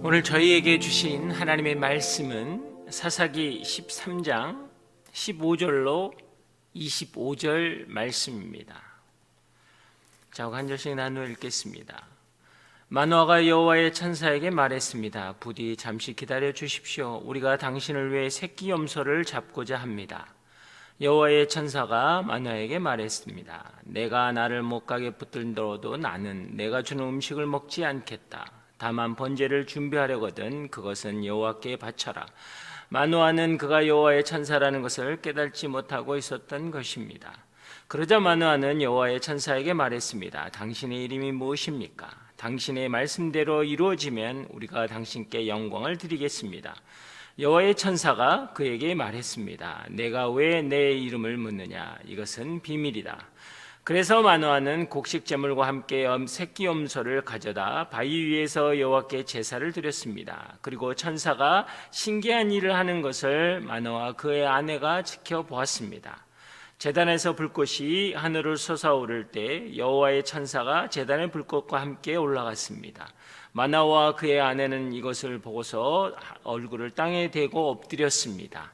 오늘 저희에게 주신 하나님의 말씀은 사사기 13장 15절로 25절 말씀입니다. 자, 한 절씩 나누어 읽겠습니다. 마노아가 여호와의 천사에게 말했습니다. 부디 잠시 기다려 주십시오. 우리가 당신을 위해 새끼 염소를 잡고자 합니다. 여호와의 천사가 마노아에게 말했습니다. 내가 나를 못 가게 붙들더라도 나는 내가 주는 음식을 먹지 않겠다. 다만 번제를 준비하려거든 그것은 여호와께 바쳐라. 마노아는 그가 여호와의 천사라는 것을 깨닫지 못하고 있었던 것입니다. 그러자 마노아는 여호와의 천사에게 말했습니다. 당신의 이름이 무엇입니까? 당신의 말씀대로 이루어지면 우리가 당신께 영광을 드리겠습니다. 여호와의 천사가 그에게 말했습니다. 내가 왜 내 이름을 묻느냐? 이것은 비밀이다. 그래서 마노아는 곡식 제물과 함께 새끼 염소를 가져다 바위 위에서 여호와께 제사를 드렸습니다. 그리고 천사가 신기한 일을 하는 것을 마노아와 그의 아내가 지켜보았습니다. 제단에서 불꽃이 하늘을 솟아오를 때 여호와의 천사가 제단의 불꽃과 함께 올라갔습니다. 마노아와 그의 아내는 이것을 보고서 얼굴을 땅에 대고 엎드렸습니다.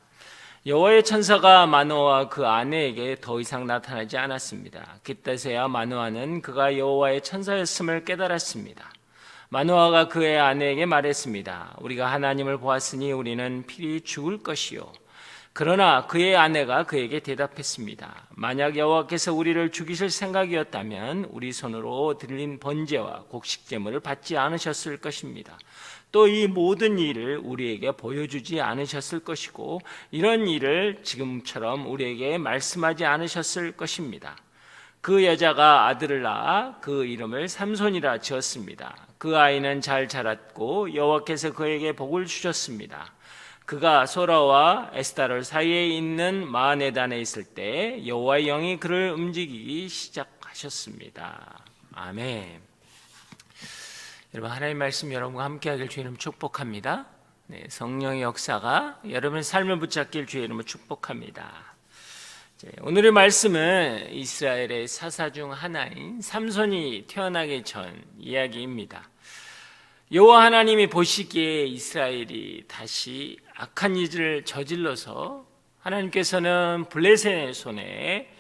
여호와의 천사가 마노아와 그 아내에게 더 이상 나타나지 않았습니다. 그때서야 마노아는 그가 여호와의 천사였음을 깨달았습니다. 마노아가 그의 아내에게 말했습니다. 우리가 하나님을 보았으니 우리는 필히 죽을 것이요. 그러나 그의 아내가 그에게 대답했습니다. 만약 여호와께서 우리를 죽이실 생각이었다면 우리 손으로 드린 번제와 곡식 제물을 받지 않으셨을 것입니다. 또 이 모든 일을 우리에게 보여주지 않으셨을 것이고 이런 일을 지금처럼 우리에게 말씀하지 않으셨을 것입니다. 그 여자가 아들을 낳아 그 이름을 삼손이라 지었습니다. 그 아이는 잘 자랐고 여호와께서 그에게 복을 주셨습니다. 그가 소라와 에스다롤 사이에 있는 마하네단에 있을 때 여호와의 영이 그를 움직이기 시작하셨습니다. 아멘. 여러분, 하나님의 말씀 여러분과 함께하길 주의 이름으로 축복합니다. 성령의 역사가 여러분의 삶을 붙잡길 주의 이름으로 축복합니다. 오늘의 말씀은 이스라엘의 사사 중 하나인 삼손이 태어나기 전 이야기입니다. 여호와 하나님이 보시기에 이스라엘이 다시 악한 일을 저질러서 하나님께서는 블레셋의 손에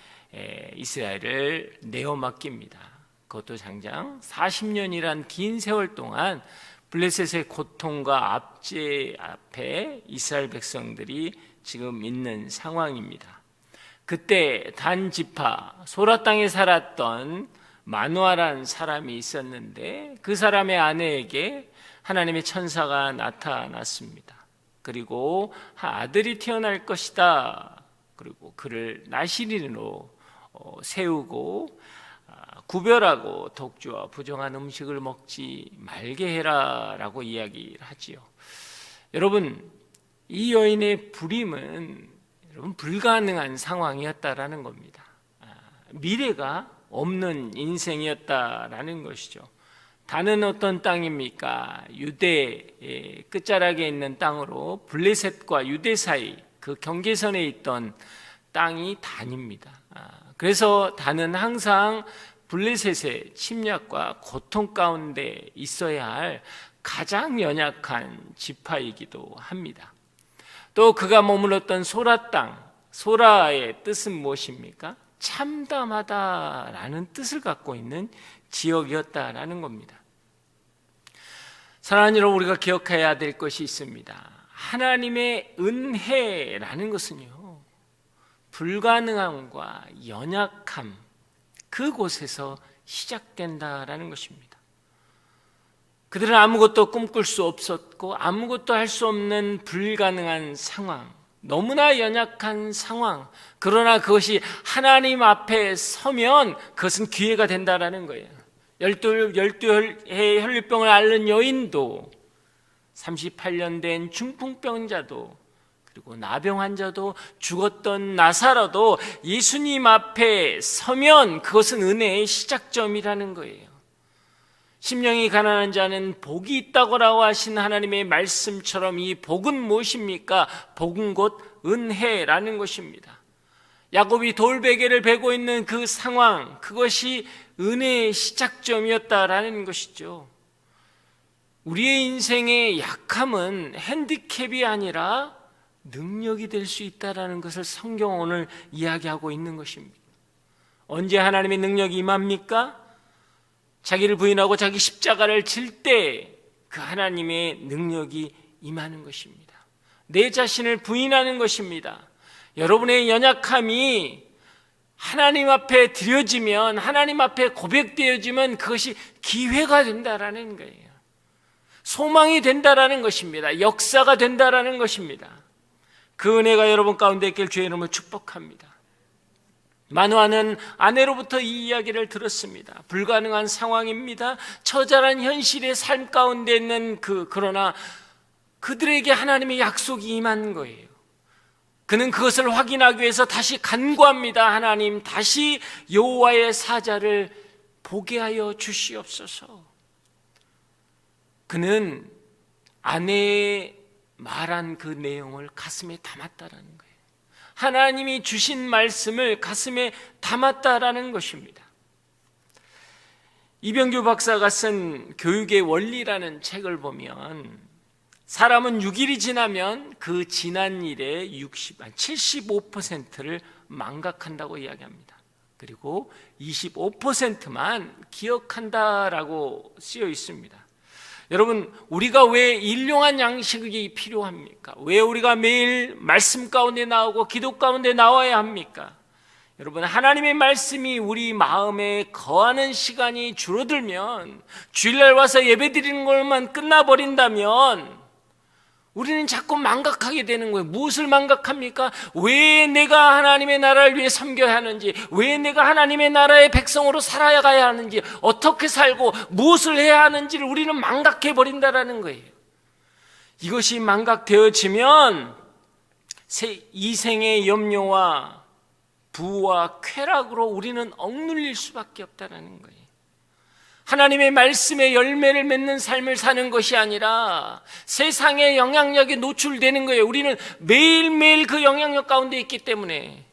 이스라엘을 내어 맡깁니다. 그것도 장장 40년이란 긴 세월 동안 블레셋의 고통과 압제 앞에 이스라엘 백성들이 지금 있는 상황입니다. 그때 단 지파 소라 땅에 살았던 마노아라는 사람이 있었는데 그 사람의 아내에게 하나님의 천사가 나타났습니다. 그리고 아들이 태어날 것이다. 그리고 그를 나시린으로 세우고 구별하고 독주와 부정한 음식을 먹지 말게 해라 라고 이야기를 하지요. 여러분, 이 여인의 불임은 여러분 불가능한 상황이었다라는 겁니다. 미래가 없는 인생이었다라는 것이죠. 다는 어떤 땅입니까? 유대의 끝자락에 있는 땅으로 블레셋과 유대 사이 그 경계선에 있던 땅이 단입니다. 그래서 다는 항상 블레셋의 침략과 고통 가운데 있어야 할 가장 연약한 지파이기도 합니다. 또 그가 머물렀던 소라 땅, 소라의 뜻은 무엇입니까? 참담하다라는 뜻을 갖고 있는 지역이었다라는 겁니다. 사랑하는 여러분, 우리가 기억해야 될 것이 있습니다. 하나님의 은혜라는 것은요, 불가능함과 연약함, 그곳에서 시작된다라는 것입니다. 그들은 아무것도 꿈꿀 수 없었고 아무것도 할 수 없는 불가능한 상황, 너무나 연약한 상황, 그러나 그것이 하나님 앞에 서면 그것은 기회가 된다라는 거예요. 12해 혈류병을 앓는 여인도, 38년 된 중풍병자도, 그리고 나병 환자도, 죽었던 나사로도 예수님 앞에 서면 그것은 은혜의 시작점이라는 거예요. 심령이 가난한 자는 복이 있다고라고 하신 하나님의 말씀처럼 이 복은 무엇입니까? 복은 곧 은혜라는 것입니다. 야곱이 돌베개를 베고 있는 그 상황, 그것이 은혜의 시작점이었다라는 것이죠. 우리의 인생의 약함은 핸디캡이 아니라 능력이 될 수 있다는 것을 성경은 오늘 이야기하고 있는 것입니다. 언제 하나님의 능력이 임합니까? 자기를 부인하고 자기 십자가를 질 때 그 하나님의 능력이 임하는 것입니다. 내 자신을 부인하는 것입니다. 여러분의 연약함이 하나님 앞에 드려지면, 하나님 앞에 고백되어지면 그것이 기회가 된다라는 거예요. 소망이 된다라는 것입니다. 역사가 된다라는 것입니다. 그 은혜가 여러분 가운데 있길 주의 이름으로 축복합니다. 마누아는 아내로부터 이 이야기를 들었습니다. 불가능한 상황입니다. 처절한 현실의 삶 가운데 있는 그러나 그들에게 하나님의 약속이 임한 거예요. 그는 그것을 확인하기 위해서 다시 간구합니다. 하나님, 다시 여호와의 사자를 보게 하여 주시옵소서. 그는 아내의 말한 그 내용을 가슴에 담았다라는 거예요. 하나님이 주신 말씀을 가슴에 담았다라는 것입니다. 이병규 박사가 쓴 교육의 원리라는 책을 보면 사람은 6일이 지나면 그 지난 일의 75%를 망각한다고 이야기합니다. 그리고 25%만 기억한다라고 쓰여 있습니다. 여러분, 우리가 왜 일용한 양식이 필요합니까? 왜 우리가 매일 말씀 가운데 나오고 기도 가운데 나와야 합니까? 여러분, 하나님의 말씀이 우리 마음에 거하는 시간이 줄어들면, 주일날 와서 예배드리는 것만 끝나버린다면 우리는 자꾸 망각하게 되는 거예요. 무엇을 망각합니까? 왜 내가 하나님의 나라를 위해 섬겨야 하는지, 왜 내가 하나님의 나라의 백성으로 살아가야 하는지, 어떻게 살고 무엇을 해야 하는지를 우리는 망각해 버린다라는 거예요. 이것이 망각되어지면 이생의 염려와 부와 쾌락으로 우리는 억눌릴 수밖에 없다는 거예요. 하나님의 말씀의 열매를 맺는 삶을 사는 것이 아니라 세상의 영향력에 노출되는 거예요. 우리는 매일매일 그 영향력 가운데 있기 때문에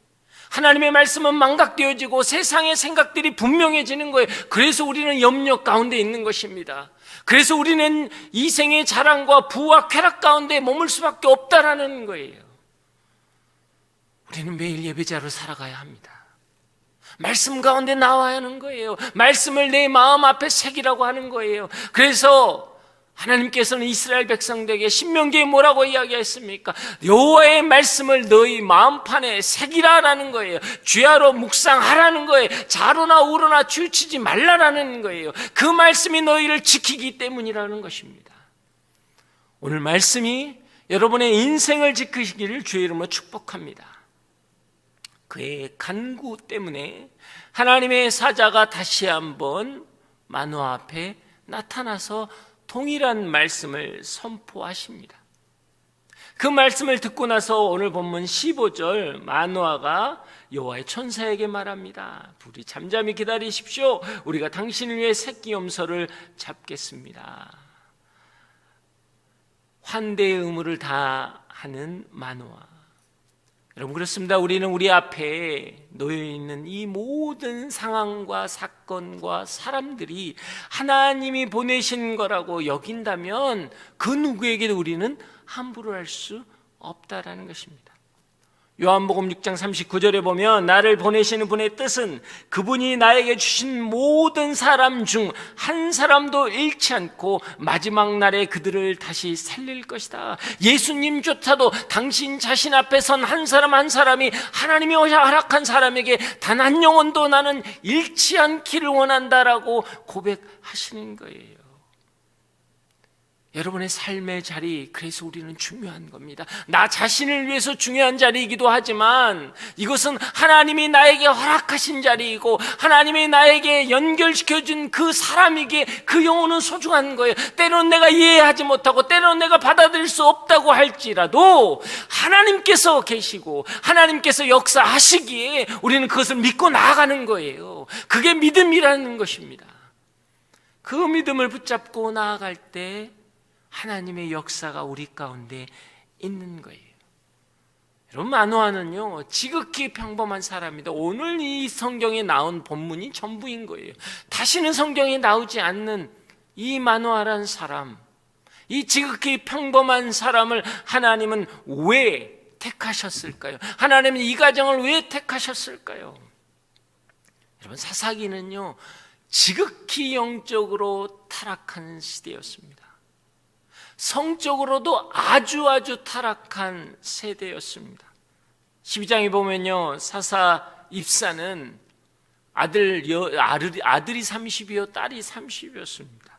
하나님의 말씀은 망각되어지고 세상의 생각들이 분명해지는 거예요. 그래서 우리는 염려 가운데 있는 것입니다. 그래서 우리는 이생의 자랑과 부와 쾌락 가운데 머물 수밖에 없다라는 거예요. 우리는 매일 예배자로 살아가야 합니다. 말씀 가운데 나와야 하는 거예요. 말씀을 내 마음 앞에 새기라고 하는 거예요. 그래서 하나님께서는 이스라엘 백성들에게 신명기에 뭐라고 이야기했습니까? 여호와의 말씀을 너희 마음판에 새기라라는 거예요. 주야로 묵상하라는 거예요. 좌로나 우로나 치우치지 말라라는 거예요. 그 말씀이 너희를 지키기 때문이라는 것입니다. 오늘 말씀이 여러분의 인생을 지키시기를 주의 이름으로 축복합니다. 그의 간구 때문에 하나님의 사자가 다시 한번 마누아 앞에 나타나서 동일한 말씀을 선포하십니다. 그 말씀을 듣고 나서 오늘 본문 15절 마누아가 여호와의 천사에게 말합니다. 부디 잠잠히 기다리십시오. 우리가 당신을 위해 새끼 염소를 잡겠습니다. 환대의 의무를 다하는 마누아. 여러분, 그렇습니다. 우리는 우리 앞에 놓여있는 이 모든 상황과 사건과 사람들이 하나님이 보내신 거라고 여긴다면 그 누구에게도 우리는 함부로 할 수 없다라는 것입니다. 요한복음 6장 39절에 보면 나를 보내시는 분의 뜻은 그분이 나에게 주신 모든 사람 중 한 사람도 잃지 않고 마지막 날에 그들을 다시 살릴 것이다. 예수님조차도 당신 자신 앞에 선 한 사람 한 사람이 하나님이 허락한 사람에게 단 한 영혼도 나는 잃지 않기를 원한다라고 고백하시는 거예요. 여러분의 삶의 자리, 그래서 우리는 중요한 겁니다. 나 자신을 위해서 중요한 자리이기도 하지만 이것은 하나님이 나에게 허락하신 자리이고 하나님이 나에게 연결시켜준 그 사람에게 그 영혼은 소중한 거예요. 때로는 내가 이해하지 못하고 때로는 내가 받아들일 수 없다고 할지라도 하나님께서 계시고 하나님께서 역사하시기에 우리는 그것을 믿고 나아가는 거예요. 그게 믿음이라는 것입니다. 그 믿음을 붙잡고 나아갈 때 하나님의 역사가 우리 가운데 있는 거예요. 여러분, 마누아는요 지극히 평범한 사람입니다. 오늘 이 성경에 나온 본문이 전부인 거예요. 다시는 성경에 나오지 않는 이 마누아라는 사람, 이 지극히 평범한 사람을 하나님은 왜 택하셨을까요? 하나님은 이 가정을 왜 택하셨을까요? 여러분, 사사기는요, 지극히 영적으로 타락한 시대였습니다. 성적으로도 아주 타락한 세대였습니다. 12장에 보면요, 사사 입사는 아들이 30이요 딸이 30이었습니다.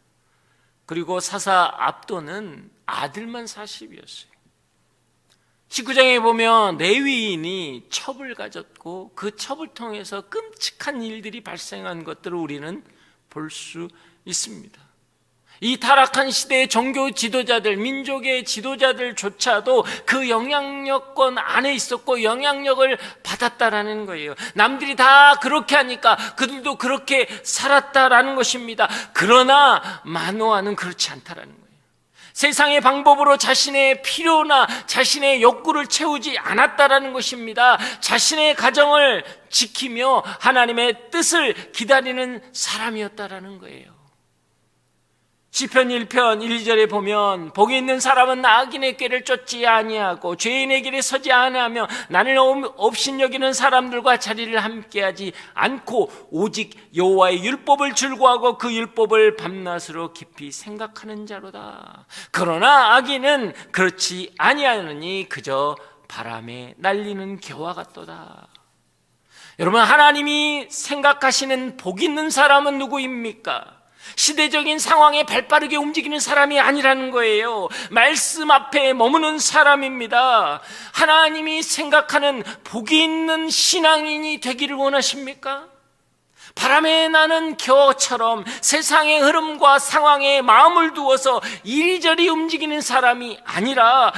그리고 사사 압도는 아들만 40이었어요. 19장에 보면 레위인이 첩을 가졌고 그 첩을 통해서 끔찍한 일들이 발생한 것들을 우리는 볼 수 있습니다. 이 타락한 시대의 종교 지도자들, 민족의 지도자들조차도 그 영향력권 안에 있었고 영향력을 받았다라는 거예요. 남들이 다 그렇게 하니까 그들도 그렇게 살았다라는 것입니다. 그러나 마노아는 그렇지 않다라는 거예요. 세상의 방법으로 자신의 필요나 자신의 욕구를 채우지 않았다라는 것입니다. 자신의 가정을 지키며 하나님의 뜻을 기다리는 사람이었다라는 거예요. 시편 1편 1, 2절에 보면 복이 있는 사람은 악인의 꾀를 쫓지 아니하고 죄인의 길에 서지 아니하며 나를 업신여기는 사람들과 자리를 함께하지 않고 오직 여호와의 율법을 즐거워하고 그 율법을 밤낮으로 깊이 생각하는 자로다. 그러나 악인은 그렇지 아니하느니 그저 바람에 날리는 겨와 같도다. 여러분, 하나님이 생각하시는 복 있는 사람은 누구입니까? 시대적인 상황에 발빠르게 움직이는 사람이 아니라는 거예요. 말씀 앞에 머무는 사람입니다. 하나님이 생각하는 복이 있는 신앙인이 되기를 원하십니까? 바람에 나는 겨처럼 세상의 흐름과 상황에 마음을 두어서 이리저리 움직이는 사람이 아니라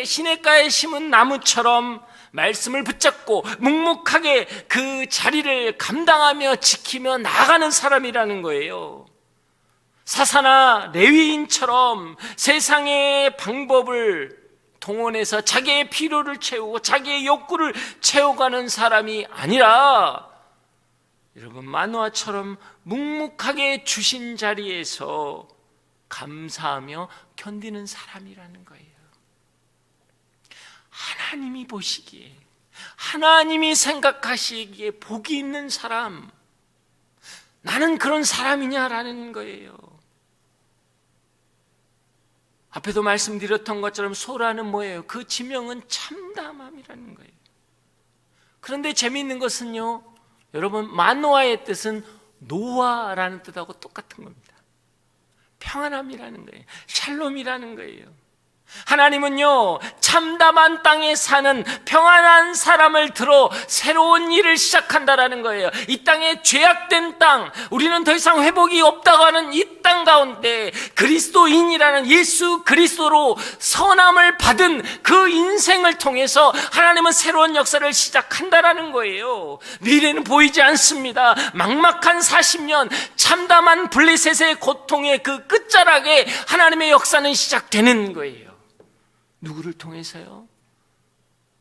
시냇가에 심은 나무처럼 말씀을 붙잡고 묵묵하게 그 자리를 감당하며 지키며 나아가는 사람이라는 거예요. 사사나 레위인처럼 세상의 방법을 동원해서 자기의 필요를 채우고 자기의 욕구를 채워가는 사람이 아니라 여러분, 마노아처럼 묵묵하게 주신 자리에서 감사하며 견디는 사람이라는 거예요. 하나님이 보시기에, 하나님이 생각하시기에 복이 있는 사람, 나는 그런 사람이냐라는 거예요. 앞에도 말씀드렸던 것처럼 소라는 뭐예요? 그 지명은 참담함이라는 거예요. 그런데 재미있는 것은요, 여러분, 마노아의 뜻은 노아라는 뜻하고 똑같은 겁니다. 평안함이라는 거예요. 샬롬이라는 거예요. 하나님은요, 참담한 땅에 사는 평안한 사람을 들어 새로운 일을 시작한다라는 거예요. 이 땅에 죄악된 땅, 우리는 더 이상 회복이 없다고 하는 이 땅 가운데 그리스도인이라는 예수 그리스도로 선함을 받은 그 인생을 통해서 하나님은 새로운 역사를 시작한다라는 거예요. 미래는 보이지 않습니다. 막막한 40년, 참담한 블레셋의 고통의 그 끝자락에 하나님의 역사는 시작되는 거예요. 누구를 통해서요?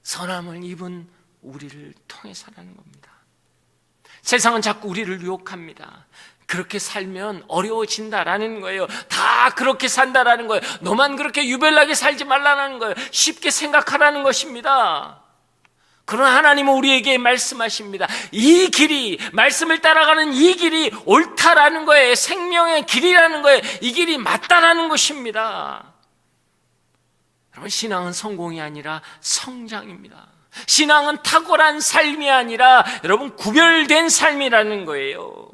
선함을 입은 우리를 통해서라는 겁니다. 세상은 자꾸 우리를 유혹합니다. 그렇게 살면 어려워진다라는 거예요. 다 그렇게 산다라는 거예요. 너만 그렇게 유별나게 살지 말라는 거예요. 쉽게 생각하라는 것입니다. 그러나 하나님은 우리에게 말씀하십니다. 이 길이, 말씀을 따라가는 이 길이 옳다라는 거예요. 생명의 길이라는 거예요. 이 길이 맞다라는 것입니다. 여러분, 신앙은 성공이 아니라 성장입니다. 신앙은 탁월한 삶이 아니라 여러분, 구별된 삶이라는 거예요.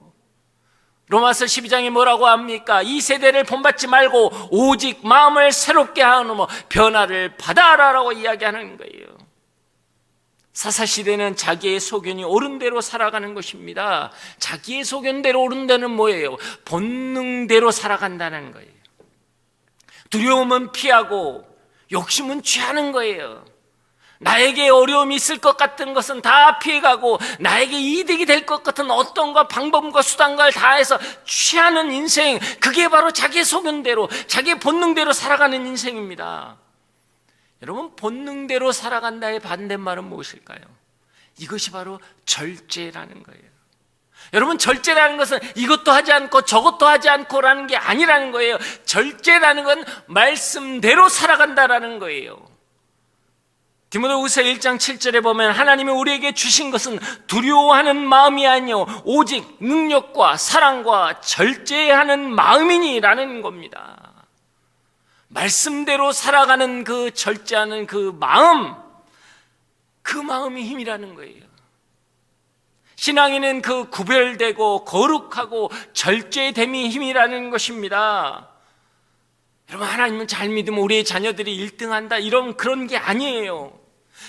로마서 12장에 뭐라고 합니까? 이 세대를 본받지 말고 오직 마음을 새롭게 하노며 변화를 받아라라고 이야기하는 거예요. 사사시대는 자기의 소견이 옳은 대로 살아가는 것입니다. 자기의 소견대로 옳은 데는 뭐예요? 본능대로 살아간다는 거예요. 두려움은 피하고 욕심은 취하는 거예요. 나에게 어려움이 있을 것 같은 것은 다 피해가고 나에게 이득이 될 것 같은 어떤 것, 방법과 수단과를 다해서 취하는 인생, 그게 바로 자기의 소견대로, 자기의 본능대로 살아가는 인생입니다. 여러분, 본능대로 살아간다의 반대말은 무엇일까요? 이것이 바로 절제라는 거예요. 여러분, 절제라는 것은 이것도 하지 않고 저것도 하지 않고라는 게 아니라는 거예요. 절제라는 건 말씀대로 살아간다라는 거예요. 디모데후서 1장 7절에 보면 하나님이 우리에게 주신 것은 두려워하는 마음이 아니요 오직 능력과 사랑과 절제하는 마음이니라는 겁니다. 말씀대로 살아가는 그 절제하는 그 마음이 힘이라는 거예요. 신앙인은 그 구별되고 거룩하고 절제됨이 힘이라는 것입니다. 여러분, 하나님은 잘 믿으면 우리의 자녀들이 1등한다 이런 그런 게 아니에요.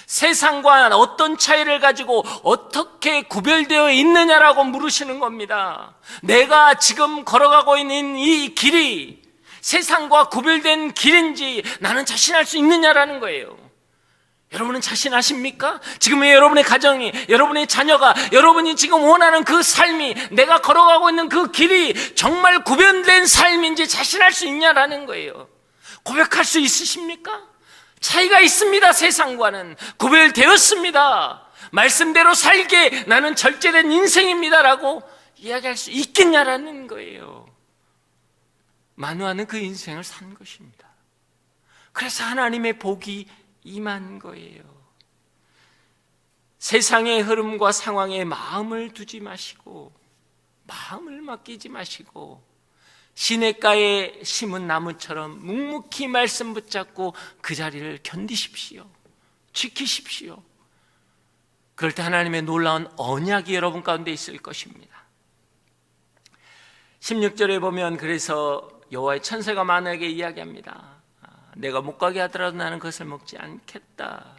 세상과 어떤 차이를 가지고 어떻게 구별되어 있느냐라고 물으시는 겁니다. 내가 지금 걸어가고 있는 이 길이 세상과 구별된 길인지 나는 자신할 수 있느냐라는 거예요. 여러분은 자신하십니까? 지금의 여러분의 가정이, 여러분의 자녀가, 여러분이 지금 원하는 그 삶이, 내가 걸어가고 있는 그 길이 정말 구별된 삶인지 자신할 수 있냐라는 거예요. 고백할 수 있으십니까? 차이가 있습니다. 세상과는 구별되었습니다. 말씀대로 살게 나는 절제된 인생입니다라고 이야기할 수 있겠냐라는 거예요. 마누아는 그 인생을 산 것입니다. 그래서 하나님의 복이 임한 거예요. 세상의 흐름과 상황에 마음을 두지 마시고, 마음을 맡기지 마시고, 시냇가에 심은 나무처럼 묵묵히 말씀 붙잡고 그 자리를 견디십시오. 지키십시오. 그럴 때 하나님의 놀라운 언약이 여러분 가운데 있을 것입니다. 16절에 보면 그래서 여호와의 천사가 마누아에게 이야기합니다. 내가 못 가게 하더라도 나는 그것을 먹지 않겠다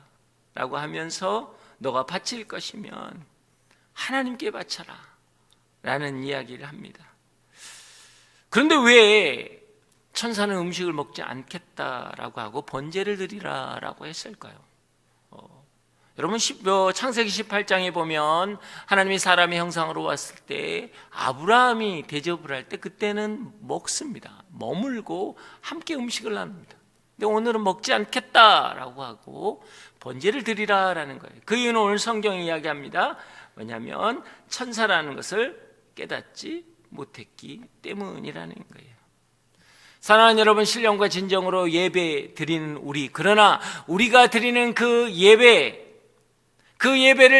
라고 하면서 너가 바칠 것이면 하나님께 바쳐라 라는 이야기를 합니다. 그런데 왜 천사는 음식을 먹지 않겠다라고 하고 번제를 드리라라고 했을까요? 여러분, 창세기 18장에 보면 하나님이 사람의 형상으로 왔을 때 아브라함이 대접을 할 때 그때는 먹습니다. 머물고 함께 음식을 나눕니다. 근데 오늘은 먹지 않겠다라고 하고 번제를 드리라라는 거예요. 그 이유는 오늘 성경이 이야기합니다. 왜냐하면 천사라는 것을 깨닫지 못했기 때문이라는 거예요. 사랑하는 여러분, 신령과 진정으로 예배 드리는 우리, 그러나 우리가 드리는 그 예배를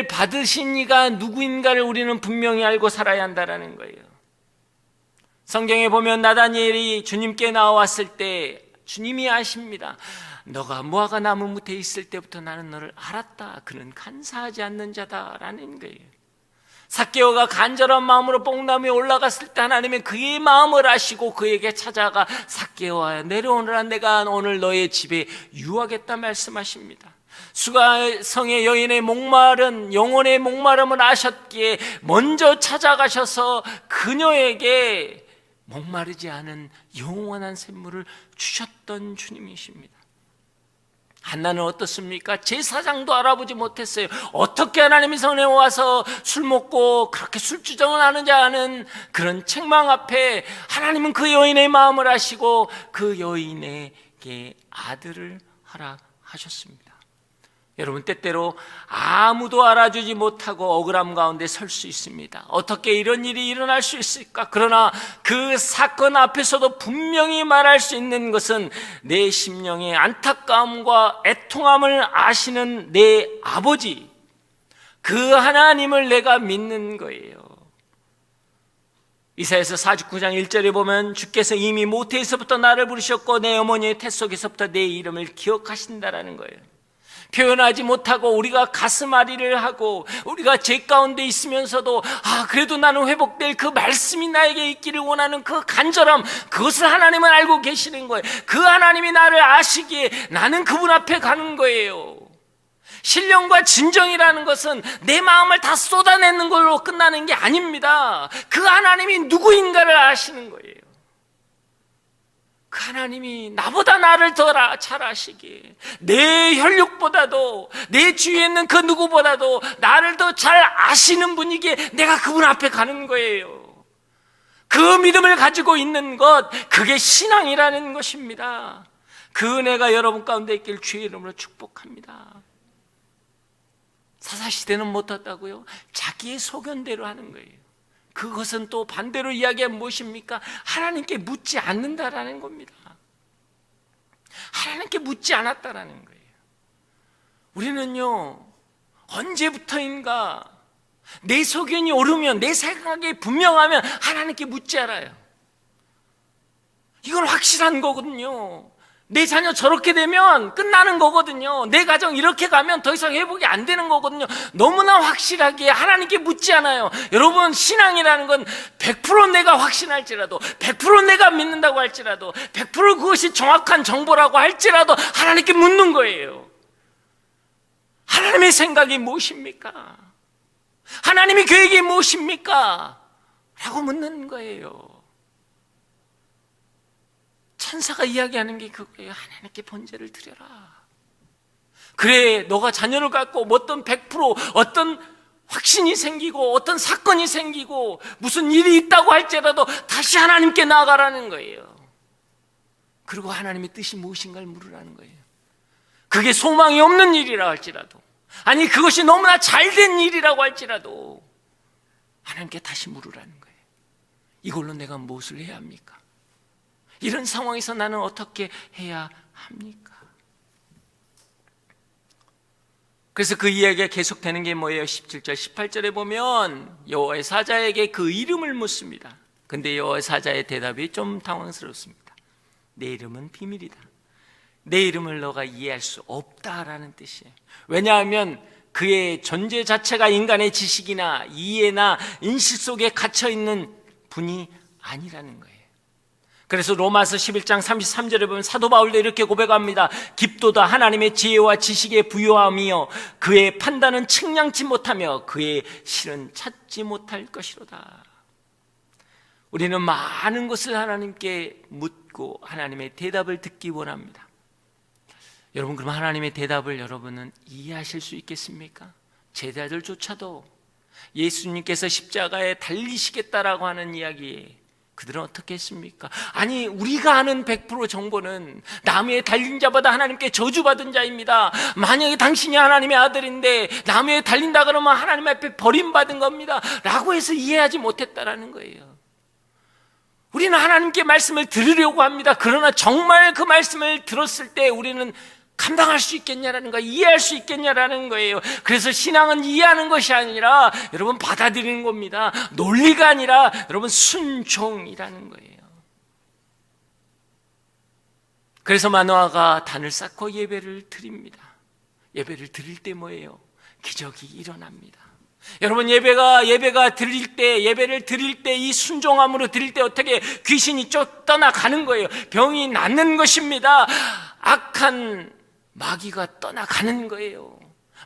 받으신 이가 누구인가를 우리는 분명히 알고 살아야 한다는 거예요. 성경에 보면 나다니엘이 주님께 나왔을 때 주님이 아십니다. 너가 무화과 나무 밑에 있을 때부터 나는 너를 알았다. 그는 간사하지 않는 자다라는 거예요. 삭개오가 간절한 마음으로 뽕나무에 올라갔을 때 하나님은 그의 마음을 아시고 그에게 찾아가 삭개오야 내려오너라, 내가 오늘 너의 집에 유하겠다 말씀하십니다. 수가성의 여인의 목마른 영혼의 목마름을 아셨기에 먼저 찾아가셔서 그녀에게 목마르지 않은 영원한 샘물을 주셨던 주님이십니다. 한나는 어떻습니까? 제사장도 알아보지 못했어요. 어떻게 하나님의 성에 와서 술 먹고 그렇게 술주정을 하는지 아는 그런 책망 앞에 하나님은 그 여인의 마음을 아시고 그 여인에게 아들을 허락하셨습니다. 여러분, 때때로 아무도 알아주지 못하고 억울함 가운데 설 수 있습니다. 어떻게 이런 일이 일어날 수 있을까? 그러나 그 사건 앞에서도 분명히 말할 수 있는 것은 내 심령의 안타까움과 애통함을 아시는 내 아버지, 그 하나님을 내가 믿는 거예요. 이사야서 49장 1절에 보면 주께서 이미 모태에서부터 나를 부르셨고 내 어머니의 태 속에서부터 내 이름을 기억하신다라는 거예요. 표현하지 못하고 우리가 가슴앓이를 하고 우리가 죄 가운데 있으면서도 그래도 나는 회복될 그 말씀이 나에게 있기를 원하는 그 간절함, 그것을 하나님은 알고 계시는 거예요. 그 하나님이 나를 아시기에 나는 그분 앞에 가는 거예요. 신령과 진정이라는 것은 내 마음을 다 쏟아내는 걸로 끝나는 게 아닙니다. 그 하나님이 누구인가를 아시는 거예요. 그 하나님이 나보다 나를 더 잘 아시기에 내 혈육보다도 내 주위에 있는 그 누구보다도 나를 더 잘 아시는 분이기에 내가 그분 앞에 가는 거예요. 그 믿음을 가지고 있는 것, 그게 신앙이라는 것입니다. 그 은혜가 여러분 가운데 있길 주의 이름으로 축복합니다. 사사시대는 못했다고요? 자기의 소견대로 하는 거예요. 그것은 또 반대로 이야기하면 무엇입니까? 하나님께 묻지 않는다라는 겁니다. 하나님께 묻지 않았다라는 거예요. 우리는요, 언제부터인가 내 소견이 옳으면, 내 생각이 분명하면 하나님께 묻지 않아요. 이건 확실한 거거든요. 내 자녀 저렇게 되면 끝나는 거거든요. 내 가정 이렇게 가면 더 이상 회복이 안 되는 거거든요. 너무나 확실하게 하나님께 묻지 않아요. 여러분, 신앙이라는 건 100% 내가 확신할지라도, 100% 내가 믿는다고 할지라도, 100% 그것이 정확한 정보라고 할지라도 하나님께 묻는 거예요. 하나님의 생각이 무엇입니까? 하나님의 계획이 무엇입니까? 라고 묻는 거예요. 천사가 이야기하는 게 그거예요. 하나님께 번제를 드려라. 그래, 너가 자녀를 갖고 어떤 100% 어떤 확신이 생기고 어떤 사건이 생기고 무슨 일이 있다고 할지라도 다시 하나님께 나아가라는 거예요. 그리고 하나님의 뜻이 무엇인가를 물으라는 거예요. 그게 소망이 없는 일이라 할지라도, 아니 그것이 너무나 잘된 일이라고 할지라도 하나님께 다시 물으라는 거예요. 이걸로 내가 무엇을 해야 합니까? 이런 상황에서 나는 어떻게 해야 합니까? 그래서 그 이야기가 계속되는 게 뭐예요? 17절, 18절에 보면 여호와의 사자에게 그 이름을 묻습니다. 근데 여호와의 사자의 대답이 좀 당황스럽습니다. 내 이름은 비밀이다. 내 이름을 너가 이해할 수 없다라는 뜻이에요. 왜냐하면 그의 존재 자체가 인간의 지식이나 이해나 인식 속에 갇혀있는 분이 아니라는 거예요. 그래서 로마서 11장 33절에 보면 사도 바울도 이렇게 고백합니다. 깊도다 하나님의 지혜와 지식에 부요함이요 그의 판단은 측량치 못하며 그의 실은 찾지 못할 것이로다. 우리는 많은 것을 하나님께 묻고 하나님의 대답을 듣기 원합니다. 여러분, 그럼 하나님의 대답을 여러분은 이해하실 수 있겠습니까? 제자들조차도 예수님께서 십자가에 달리시겠다라고 하는 이야기에 그들은 어떻게 했습니까? 아니, 우리가 아는 100% 정보는 나무에 달린 자보다 하나님께 저주받은 자입니다. 만약에 당신이 하나님의 아들인데 나무에 달린다 그러면 하나님 앞에 버림받은 겁니다 라고 해서 이해하지 못했다라는 거예요. 우리는 하나님께 말씀을 들으려고 합니다. 그러나 정말 그 말씀을 들었을 때 우리는 감당할 수 있겠냐라는 거, 이해할 수 있겠냐라는 거예요. 그래서 신앙은 이해하는 것이 아니라 여러분 받아들이는 겁니다. 논리가 아니라 여러분 순종이라는 거예요. 그래서 마노아가 단을 쌓고 예배를 드립니다. 예배를 드릴 때 뭐예요? 기적이 일어납니다. 여러분, 예배가 드릴 때, 예배를 드릴 때, 이 순종함으로 드릴 때 어떻게 귀신이 떠나가는 거예요. 병이 낫는 것입니다. 악한 마귀가 떠나가는 거예요.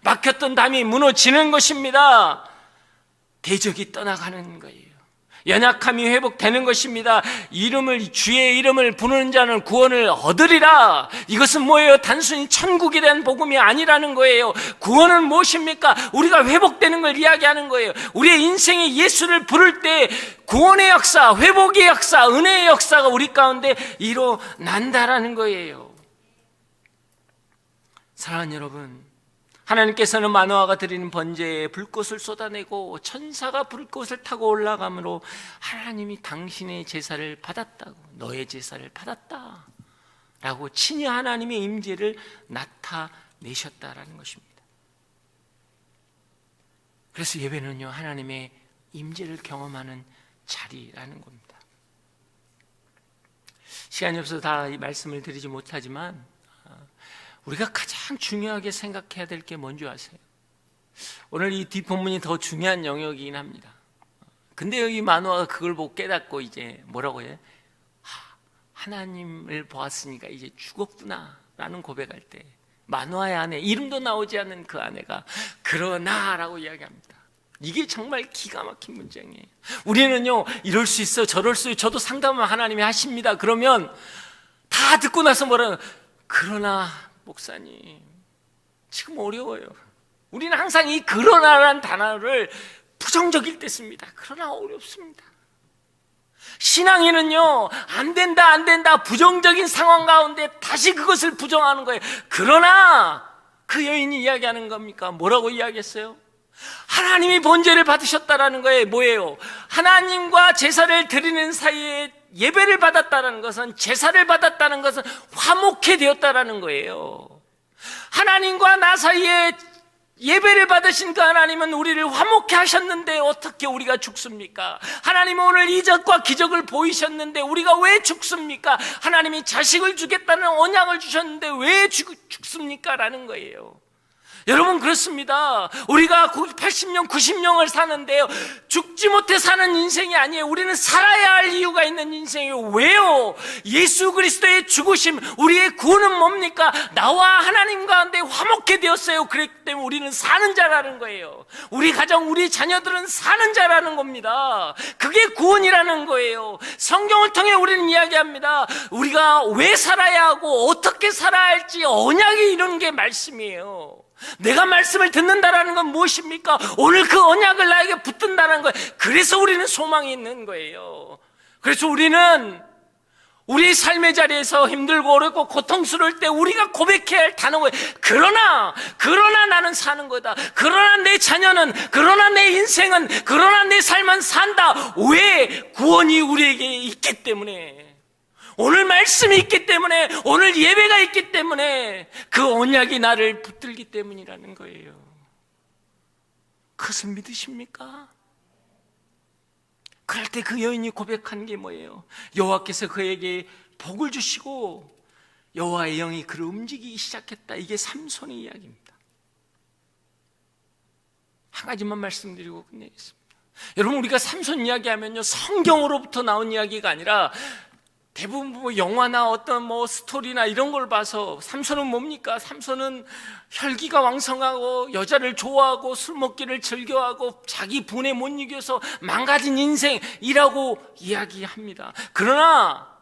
막혔던 담이 무너지는 것입니다. 대적이 떠나가는 거예요. 연약함이 회복되는 것입니다. 주의 이름을 부르는 자는 구원을 얻으리라. 이것은 뭐예요? 단순히 천국에 대한 복음이 아니라는 거예요. 구원은 무엇입니까? 우리가 회복되는 걸 이야기하는 거예요. 우리의 인생에 예수를 부를 때 구원의 역사, 회복의 역사, 은혜의 역사가 우리 가운데 일어난다라는 거예요. 사랑하는 여러분, 하나님께서는 마노아가 드리는 번제에 불꽃을 쏟아내고 천사가 불꽃을 타고 올라가므로 하나님이 당신의 제사를 받았다고, 너의 제사를 받았다 라고 친히 하나님의 임재를 나타내셨다라는 것입니다. 그래서 예배는요, 하나님의 임재를 경험하는 자리라는 겁니다. 시간이 없어서 다 이 말씀을 드리지 못하지만 우리가 가장 중요하게 생각해야 될 게 뭔지 아세요? 오늘 이 뒷본문이 더 중요한 영역이긴 합니다. 근데 여기 마노아가 그걸 보고 깨닫고 이제 뭐라고 해요? 하나님을 보았으니까 이제 죽었구나 라는 고백할 때 마노아의 아내, 이름도 나오지 않는 그 아내가 그러나 라고 이야기합니다. 이게 정말 기가 막힌 문장이에요. 우리는요, 이럴 수 있어, 저럴 수 있어, 저도 상담을 하나님이 하십니다. 그러면 다 듣고 나서 뭐라고, 그러나 목사님 지금 어려워요. 우리는 항상 이 그러나라는 단어를 부정적일 때 씁니다. 그러나 어렵습니다. 신앙에는요, 안 된다 부정적인 상황 가운데 다시 그것을 부정하는 거예요. 그러나 그 여인이 이야기하는 겁니까? 뭐라고 이야기했어요? 하나님이 번제를 받으셨다라는 거예요. 뭐예요? 하나님과 제사를 드리는 사이에 예배를 받았다는 것은, 제사를 받았다는 것은 화목해 되었다라는 거예요. 하나님과 나 사이에 예배를 받으신 그 하나님은 우리를 화목해 하셨는데 어떻게 우리가 죽습니까? 하나님은 오늘 이적과 기적을 보이셨는데 우리가 왜 죽습니까? 하나님이 자식을 주겠다는 언약을 주셨는데 왜 죽습니까? 라는 거예요. 여러분, 그렇습니다. 우리가 80년, 90년을 사는데요, 죽지 못해 사는 인생이 아니에요. 우리는 살아야 할 이유가 있는 인생이에요. 왜요? 예수 그리스도의 죽으심, 우리의 구원은 뭡니까? 나와 하나님 가운데 화목해 되었어요. 그렇기 때문에 우리는 사는 자라는 거예요. 우리 가정, 우리 자녀들은 사는 자라는 겁니다. 그게 구원이라는 거예요. 성경을 통해 우리는 이야기합니다. 우리가 왜 살아야 하고 어떻게 살아야 할지 언약이 이루는 게 말씀이에요. 내가 말씀을 듣는다라는 건 무엇입니까? 오늘 그 언약을 나에게 붙든다는 거예요. 그래서 우리는 소망이 있는 거예요. 그래서 우리는 우리 삶의 자리에서 힘들고 어렵고 고통스러울 때 우리가 고백해야 할 단어가 그러나 나는 사는 거다. 그러나 내 자녀는, 그러나 내 인생은, 그러나 내 삶은 산다. 왜? 구원이 우리에게 있기 때문에, 오늘 말씀이 있기 때문에, 오늘 예배가 있기 때문에, 그 언약이 나를 붙들기 때문이라는 거예요. 그것을 믿으십니까? 그럴 때 그 여인이 고백한 게 뭐예요? 여호와께서 그에게 복을 주시고 여호와의 영이 그를 움직이기 시작했다. 이게 삼손의 이야기입니다. 한 가지만 말씀드리고 끝내겠습니다. 여러분, 우리가 삼손 이야기하면요, 성경으로부터 나온 이야기가 아니라 대부분 뭐 영화나 어떤 뭐 스토리나 이런 걸 봐서, 삼손은 뭡니까? 삼손은 혈기가 왕성하고 여자를 좋아하고 술 먹기를 즐겨하고 자기 분에 못 이겨서 망가진 인생이라고 이야기합니다. 그러나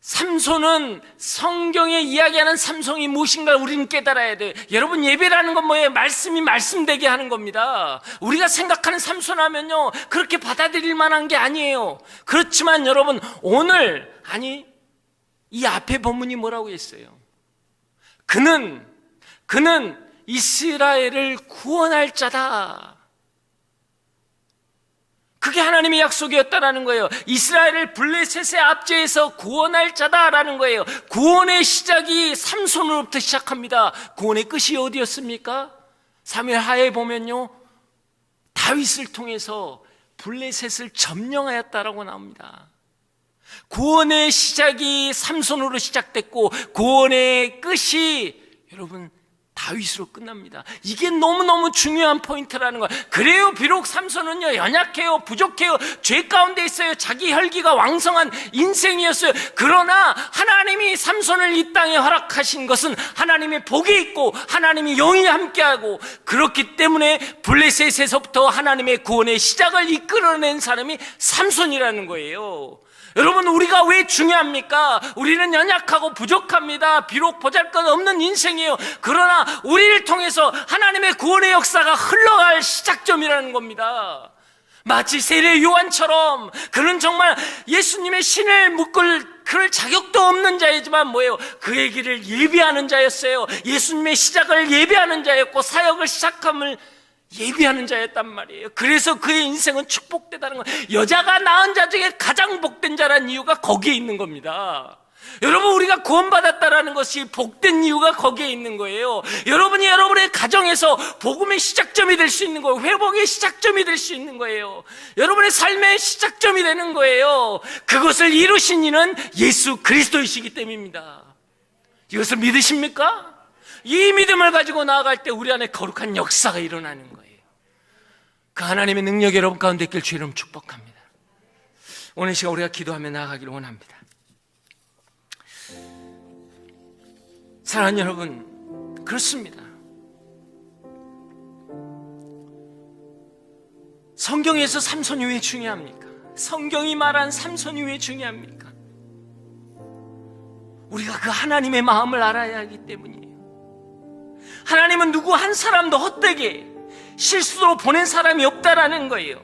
삼손은, 성경에 이야기하는 삼손이 무엇인가 우리는 깨달아야 돼요. 여러분, 예배라는 건 뭐예요? 말씀이 말씀되게 하는 겁니다. 우리가 생각하는 삼손 하면요, 그렇게 받아들일 만한 게 아니에요. 그렇지만 여러분, 오늘, 아니, 이 앞에 본문이 뭐라고 했어요? 그는 이스라엘을 구원할 자다. 그게 하나님의 약속이었다라는 거예요. 이스라엘을 블레셋의 압제에서 구원할 자다라는 거예요. 구원의 시작이 삼손으로부터 시작합니다. 구원의 끝이 어디였습니까? 사무엘 하에 보면요, 다윗을 통해서 블레셋을 점령하였다라고 나옵니다. 구원의 시작이 삼손으로 시작됐고 구원의 끝이 여러분 다윗으로 끝납니다. 이게 너무너무 중요한 포인트라는 거예요. 그래요, 비록 삼손은요, 연약해요, 부족해요, 죄 가운데 있어요, 자기 혈기가 왕성한 인생이었어요. 그러나 하나님이 삼손을 이 땅에 허락하신 것은 하나님의 복이 있고 하나님이 영이 함께하고, 그렇기 때문에 블레셋에서부터 하나님의 구원의 시작을 이끌어낸 사람이 삼손이라는 거예요. 여러분, 우리가 왜 중요합니까? 우리는 연약하고 부족합니다. 비록 보잘것없는 인생이에요. 그러나 우리를 통해서 하나님의 구원의 역사가 흘러갈 시작점이라는 겁니다. 마치 세례 요한처럼, 그는 정말 예수님의 신을 묶을 그럴 자격도 없는 자이지만 뭐예요? 그의 길을 예비하는 자였어요. 예수님의 시작을 예비하는 자였고 사역을 시작함을 예비하는 자였단 말이에요. 그래서 그의 인생은 축복되다는 거예요. 여자가 낳은 자 중에 가장 복된 자라는 이유가 거기에 있는 겁니다. 여러분, 우리가 구원받았다라는 것이 복된 이유가 거기에 있는 거예요. 여러분이 여러분의 가정에서 복음의 시작점이 될 수 있는 거예요. 회복의 시작점이 될 수 있는 거예요. 여러분의 삶의 시작점이 되는 거예요. 그것을 이루신 이는 예수 그리스도이시기 때문입니다. 이것을 믿으십니까? 이 믿음을 가지고 나아갈 때 우리 안에 거룩한 역사가 일어나는 거예요. 그 하나님의 능력이 여러분 가운데 있길 주의 이름 축복합니다. 오늘 시간 우리가 기도하며 나아가기를 원합니다. 사랑하는 여러분, 그렇습니다. 성경에서 삼손이 왜 중요합니까? 성경이 말한 삼손이 왜 중요합니까? 우리가 그 하나님의 마음을 알아야 하기 때문이에요. 하나님은 누구 한 사람도 헛되게 실수로 보낸 사람이 없다라는 거예요.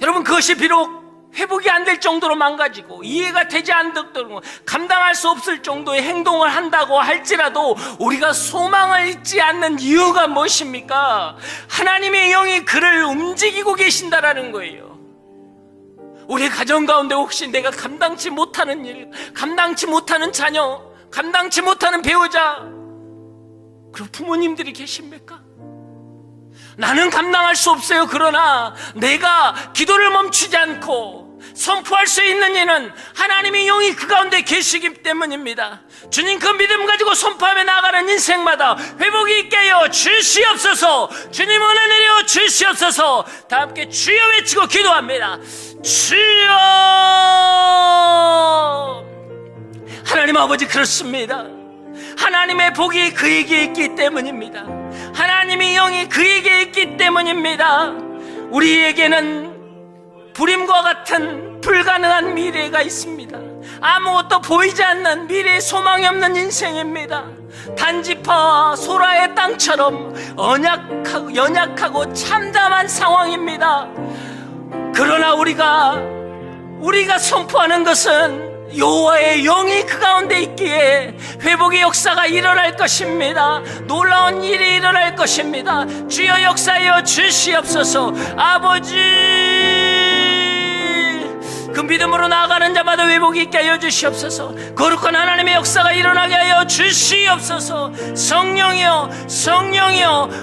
여러분, 그것이 비록 회복이 안 될 정도로 망가지고 이해가 되지 않도록 감당할 수 없을 정도의 행동을 한다고 할지라도 우리가 소망을 잊지 않는 이유가 무엇입니까? 하나님의 영이 그를 움직이고 계신다라는 거예요. 우리 가정 가운데 혹시 내가 감당치 못하는 일, 감당치 못하는 자녀, 감당치 못하는 배우자, 그리고 부모님들이 계십니까? 나는 감당할 수 없어요. 그러나 내가 기도를 멈추지 않고 선포할 수 있는 이는 하나님의 영이 그 가운데 계시기 때문입니다. 주님, 그 믿음 가지고 선포하며 나아가는 인생마다 회복이 있게 하여 주시옵소서. 주님, 은혜 내려 주시옵소서. 다 함께 주여 외치고 기도합니다. 주여. 하나님 아버지, 그렇습니다. 하나님의 복이 그에게 있기 때문입니다. 하나님의 영이 그에게 있기 때문입니다. 우리에게는 불임과 같은 불가능한 미래가 있습니다. 아무것도 보이지 않는 미래에 소망이 없는 인생입니다. 단지파와 소라의 땅처럼 연약하고 참담한 상황입니다. 그러나 우리가 선포하는 것은 여호와의 영이 그 가운데 있기에 회복의 역사가 일어날 것입니다. 놀라운 일이 일어날 것입니다. 주여 역사하여 주시옵소서. 아버지, 그 믿음으로 나아가는 자마다 회복이 있게 하여 주시옵소서. 거룩한 하나님의 역사가 일어나게 하여 주시옵소서. 성령이여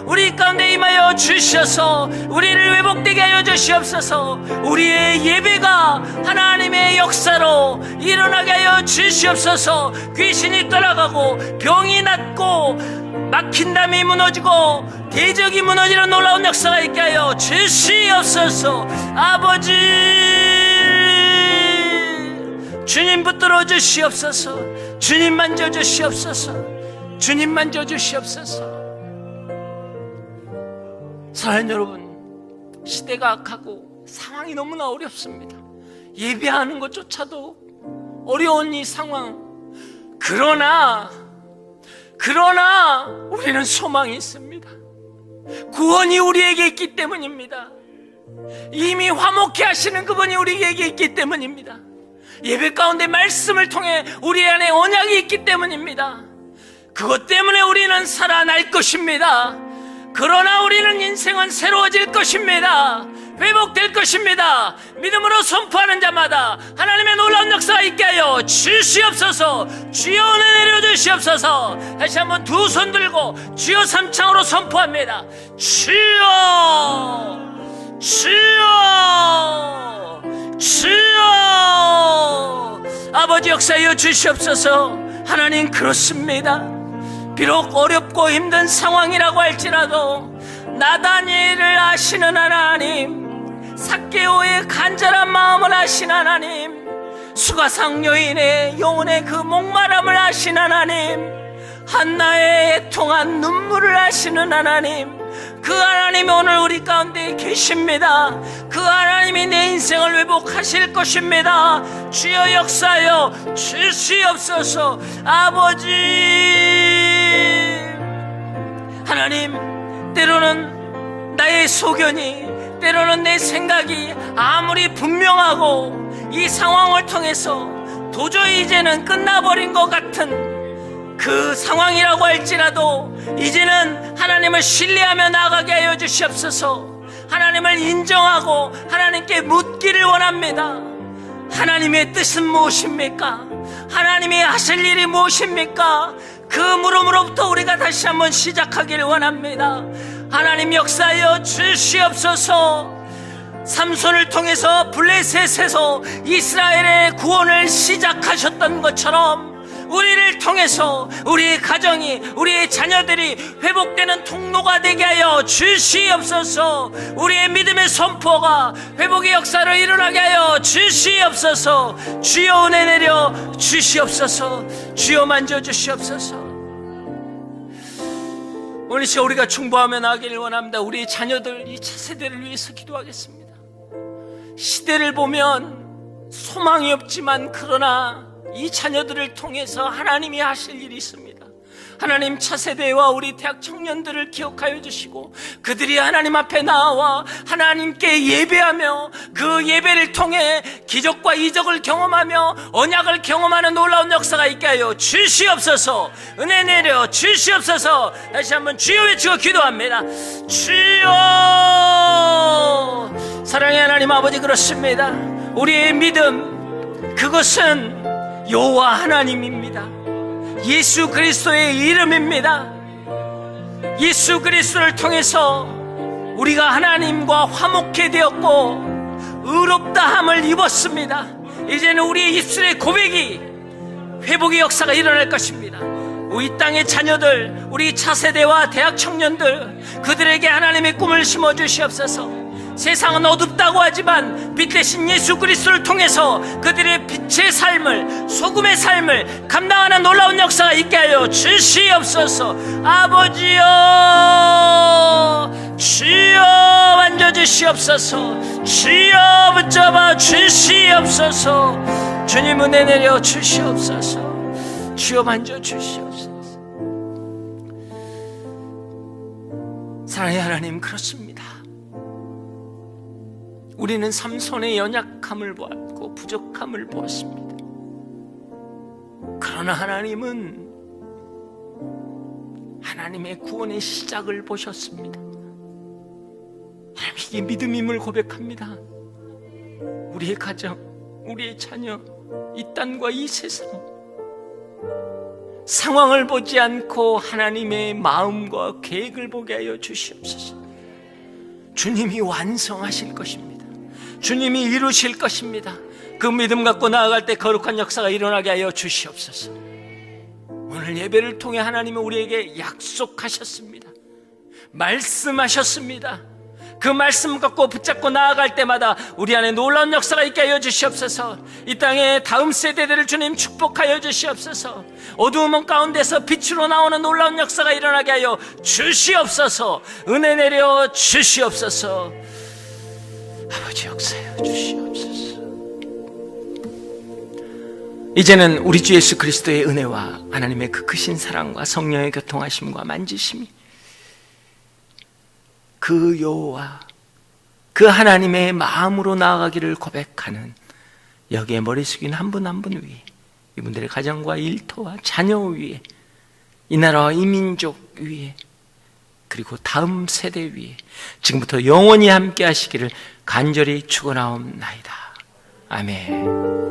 우리 가운데 임하여 주셔서 우리를 회복되게 하여 주시옵소서. 우리의 예배가 하나님의 역사로 일어나게 하여 주시옵소서. 귀신이 떠나가고 병이 낫고 막힌 담이 무너지고 대적이 무너지는 놀라운 역사가 있게 하여 주시옵소서. 아버지, 주님 붙들어 주시옵소서. 주님 만져 주시옵소서. 주님 만져 주시옵소서. 사랑하는 여러분, 시대가 악하고 상황이 너무나 어렵습니다. 예배하는 것조차도 어려운 이 상황. 그러나 우리는 소망이 있습니다. 구원이 우리에게 있기 때문입니다. 이미 화목케 하시는 그분이 우리에게 있기 때문입니다. 예배 가운데 말씀을 통해 우리 안에 언약이 있기 때문입니다. 그것 때문에 우리는 살아날 것입니다. 그러나 우리는 인생은 새로워질 것입니다. 회복될 것입니다. 믿음으로 선포하는 자마다 하나님의 놀라운 역사가 있게 하여 주시옵소서. 주여 은혜 내려 주시옵소서. 다시 한번 두 손 들고 주여 삼창으로 선포합니다. 주여, 주여, 주여. 아버지, 역사하여 주시옵소서. 하나님, 그렇습니다. 비록 어렵고 힘든 상황이라고 할지라도 나다니엘을 아시는 하나님, 삭개오의 간절한 마음을 아시는 하나님, 수가상 여인의 영혼의 그 목마름을 아시는 하나님, 한나의 애통한 눈물을 아시는 하나님, 그 하나님이 오늘 우리 가운데 계십니다. 그 하나님이 내 인생을 회복하실 것입니다. 주여 역사하여 주시옵소서. 아버지, 하나님, 때로는 나의 소견이, 때로는 내 생각이 아무리 분명하고 이 상황을 통해서 도저히 이제는 끝나버린 것 같은 그 상황이라고 할지라도 이제는 하나님을 신뢰하며 나아가게 하여 주시옵소서. 하나님을 인정하고 하나님께 묻기를 원합니다. 하나님의 뜻은 무엇입니까? 하나님이 하실 일이 무엇입니까? 그 물음으로부터 우리가 다시 한번 시작하기를 원합니다. 하나님, 역사하여 주시옵소서. 삼손을 통해서 블레셋에서 이스라엘의 구원을 시작하셨던 것처럼 우리를 통해서 우리의 가정이, 우리의 자녀들이 회복되는 통로가 되게 하여 주시옵소서. 우리의 믿음의 선포가 회복의 역사를 일어나게 하여 주시옵소서. 주여 은혜 내려 주시옵소서. 주여 만져 주시옵소서. 오늘 시간 우리가 충보하며 나가기를 원합니다. 우리의 자녀들, 이 차세대를 위해서 기도하겠습니다. 시대를 보면 소망이 없지만 그러나 이 자녀들을 통해서 하나님이 하실 일이 있습니다. 하나님 차세대와 우리 대학 청년들을 기억하여 주시고 그들이 하나님 앞에 나와 하나님께 예배하며 그 예배를 통해 기적과 이적을 경험하며 언약을 경험하는 놀라운 역사가 있게 하여 주시옵소서. 은혜 내려 주시옵소서. 다시 한번 주여 외치고 기도합니다. 주여. 사랑의 하나님 아버지, 그렇습니다. 우리의 믿음, 그것은 여호와 하나님입니다. 예수 그리스도의 이름입니다. 예수 그리스도를 통해서 우리가 하나님과 화목해 되었고 의롭다함을 입었습니다. 이제는 우리의 입술의 고백이 회복의 역사가 일어날 것입니다. 우리 땅의 자녀들, 우리 차세대와 대학 청년들, 그들에게 하나님의 꿈을 심어주시옵소서. 세상은 어둡다고 하지만 빛 대신 예수 그리스도를 통해서 그들의 빛의 삶을, 소금의 삶을 감당하는 놀라운 역사가 있게 하여 주시옵소서. 아버지여, 주여 만져주시옵소서. 주여 붙잡아 주시옵소서. 주님 은혜 내려 주시옵소서. 주여 만져주시옵소서. 사랑의 하나님, 그렇습니다. 우리는 삼손의 연약함을 보았고 부족함을 보았습니다. 그러나 하나님은 하나님의 구원의 시작을 보셨습니다. 하나님, 이게 믿음임을 고백합니다. 우리의 가정, 우리의 자녀, 이 땅과 이 세상, 상황을 보지 않고 하나님의 마음과 계획을 보게 하여 주시옵소서. 주님이 완성하실 것입니다. 주님이 이루실 것입니다. 그 믿음 갖고 나아갈 때 거룩한 역사가 일어나게 하여 주시옵소서. 오늘 예배를 통해 하나님은 우리에게 약속하셨습니다. 말씀하셨습니다. 그 말씀 갖고 붙잡고 나아갈 때마다 우리 안에 놀라운 역사가 있게 하여 주시옵소서. 이 땅의 다음 세대들을 주님 축복하여 주시옵소서. 어두움 가운데서 빛으로 나오는 놀라운 역사가 일어나게 하여 주시옵소서. 은혜 내려 주시옵소서. 아버지, 역사여 주시옵소서. 이제는 우리 주 예수 그리스도의 은혜와 하나님의 그 크신 사랑과 성령의 교통하심과 만지심이 그 여호와, 그 하나님의 마음으로 나아가기를 고백하는 여기에 머리 숙인 한 분 한 분 위에, 이분들의 가정과 일터와 자녀 위에, 이 나라와 이 민족 위에, 그리고 다음 세대 위에 지금부터 영원히 함께 하시기를 간절히 축원하옵나이다. 아멘.